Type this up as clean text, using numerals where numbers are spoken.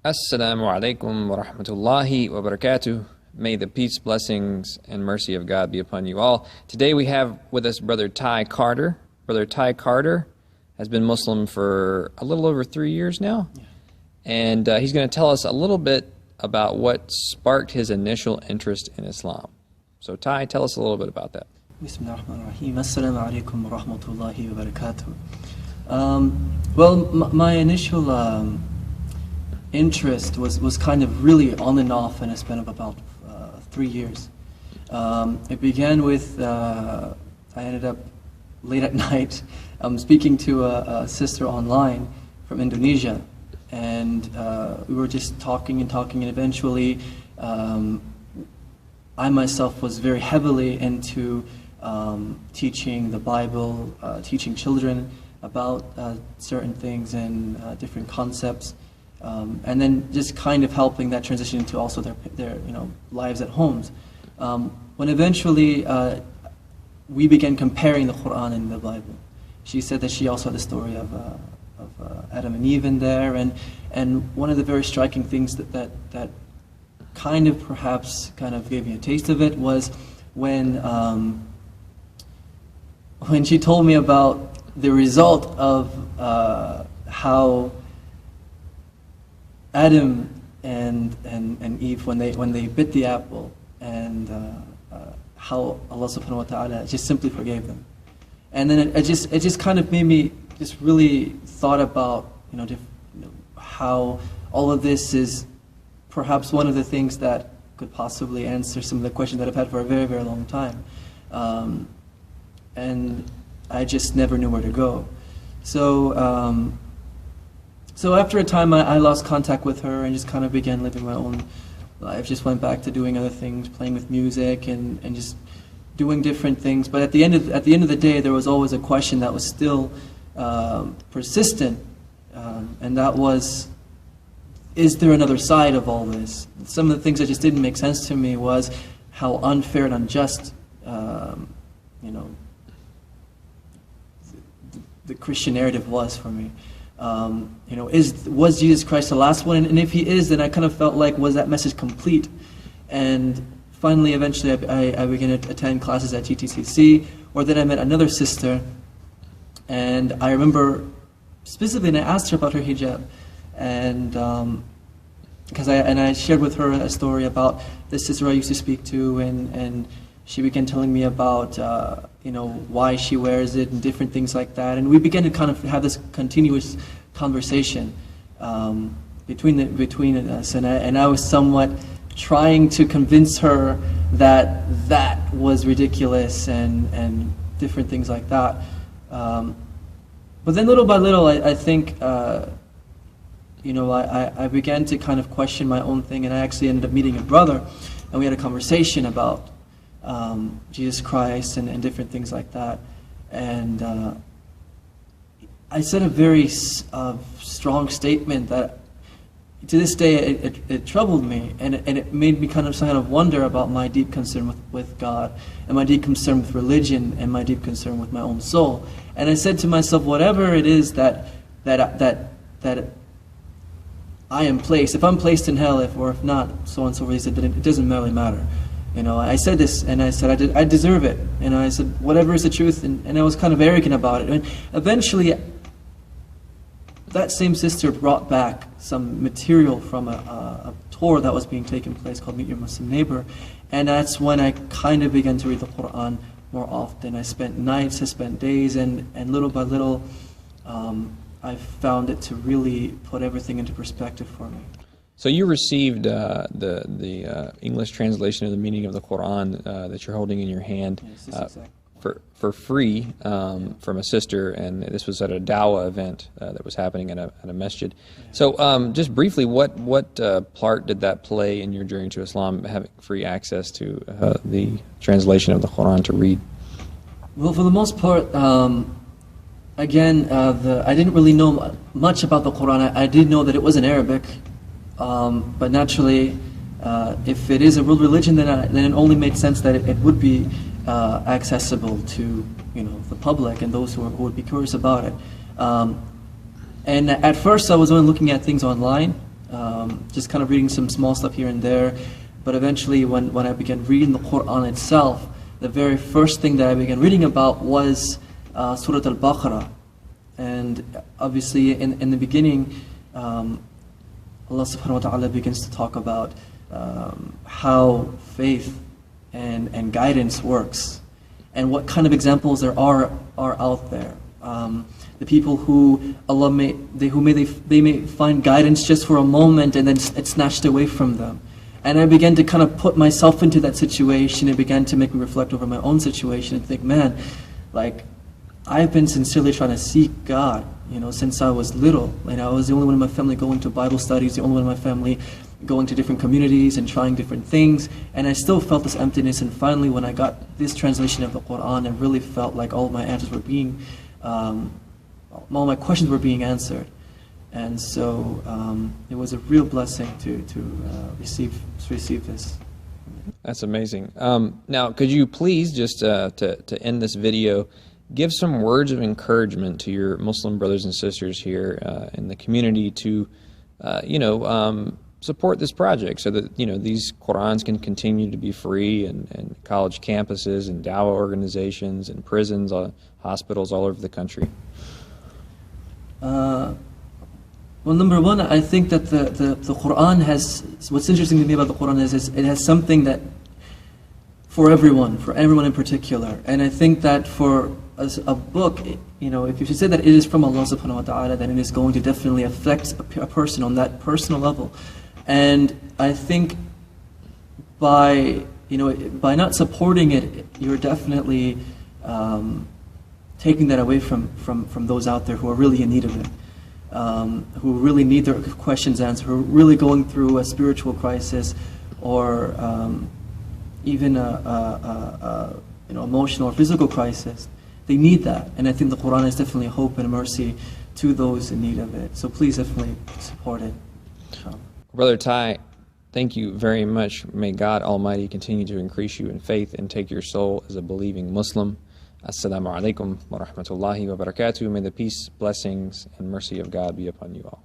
Assalamu alaikum wa rahmatullahi wa barakatuh. May the peace, blessings, and mercy of God be upon you all. Today we have with us Brother Ty Carter. Brother Ty Carter has been Muslim for a little over 3 years now. Yeah. And he's going to tell us a little bit about what sparked his initial interest in Islam. So Ty, tell us a little bit about that. Bismillahirrahmanirrahim. Assalamu alaikum wa rahmatullahi wa barakatuh. Well, my initial interest was kind of really on and off in a span of about 3 years. It began with, I ended up late at night speaking to a sister online from Indonesia, and we were just talking, and eventually I myself was very heavily into teaching the Bible, teaching children about certain things and different concepts. And then just kind of helping that transition into also their lives at homes. When eventually we began comparing the Quran and the Bible, she said that she also had the story of Adam and Eve in there, and one of the very striking things that kind of perhaps gave me a taste of it was when she told me about the result of how Adam and Eve, when they bit the apple, and how Allah subhanahu wa ta'ala just simply forgave them. And then it just kind of made me just really thought about how all of this is perhaps one of the things that could possibly answer some of the questions that I've had for a very, very long time. And I just never knew where to go. So after a time, I lost contact with her and just kind of began living my own life. Just went back to doing other things, playing with music and just doing different things. But at the end of the day, there was always a question that was still persistent, and that was, is there another side of all this? Some of the things that just didn't make sense to me was how unfair and unjust, the Christian narrative was for me. Was Jesus Christ the last one? And if he is, then I kind of felt like, was that message complete? And finally, eventually, I began to attend classes at GTCC, where then I met another sister, and I remember specifically, and I asked her about her hijab, and because I shared with her a story about the sister I used to speak to, and she began telling me about why she wears it and different things like that, and we began to kind of have this continuous conversation between us, and I was somewhat trying to convince her that that was ridiculous and different things like that. But then little by little, I think I began to kind of question my own thing, and I actually ended up meeting a brother, and we had a conversation about Jesus Christ and different things like that. And I said a very strong statement that to this day it troubled me, and it made me kind of wonder about my deep concern with God, and my deep concern with religion, and my deep concern with my own soul. And I said to myself, whatever it is that I am placed, if I'm placed in hell, or if not, so on and so forth, he said that it doesn't really matter. I said this, and I said I deserve it, and I said whatever is the truth, and I was kind of arrogant about it. And eventually, that same sister brought back some material from a tour that was being taken place called Meet Your Muslim Neighbor, and that's when I kind of began to read the Quran more often. I spent nights, I spent days, and little by little, I found it to really put everything into perspective for me. So you received the English translation of the meaning of the Quran that you're holding in your hand for free from a sister, and this was at a dawah event that was happening at a masjid. So just briefly, what part did that play in your journey to Islam, having free access to the translation of the Quran to read? Well, for the most part, again, I didn't really know much about the Quran. I did know that it was in Arabic. But naturally, if it is a world religion, then it only made sense that it would be accessible to the public and those who would be curious about it. And at first, I was only looking at things online, just kind of reading some small stuff here and there. But eventually, when I began reading the Quran itself, the very first thing that I began reading about was Surah Al-Baqarah. And obviously, in the beginning, Allah subhanahu wa ta'ala begins to talk about how faith and guidance works, and what kind of examples there are out there. The people who Allah may find guidance just for a moment, and then it's snatched away from them. And I began to kind of put myself into that situation. It began to make me reflect over my own situation and think, man, like, I've been sincerely trying to seek God, since I was little. I was the only one in my family going to Bible studies, the only one in my family going to different communities and trying different things. And I still felt this emptiness. And finally, when I got this translation of the Quran, I really felt like all my answers were being, all my questions were being answered. And so it was a real blessing to receive this. That's amazing. Now, could you please, just to end this video, give some words of encouragement to your Muslim brothers and sisters here in the community to, support this project so that, these Qur'ans can continue to be free in college campuses and dawah organizations and prisons, hospitals all over the country? Well, number one, I think that the Quran has, what's interesting to me about the Quran is it has something that for everyone in particular. And I think that for a book, if you should say that it is from Allah subhanahu wa ta'ala, then it is going to definitely affect a person on that personal level. And I think by not supporting it, you're definitely taking that away from those out there who are really in need of it. Who really need their questions answered, who are really going through a spiritual crisis, or even a emotional or physical crisis. They need that, and I think the Quran is definitely hope and mercy to those in need of it. So please definitely support it. Brother Ty, thank you very much. May God Almighty continue to increase you in faith and take your soul as a believing Muslim. Assalamu alaikum wa rahmatullahi wa barakatuh. May the peace, blessings, and mercy of God be upon you all.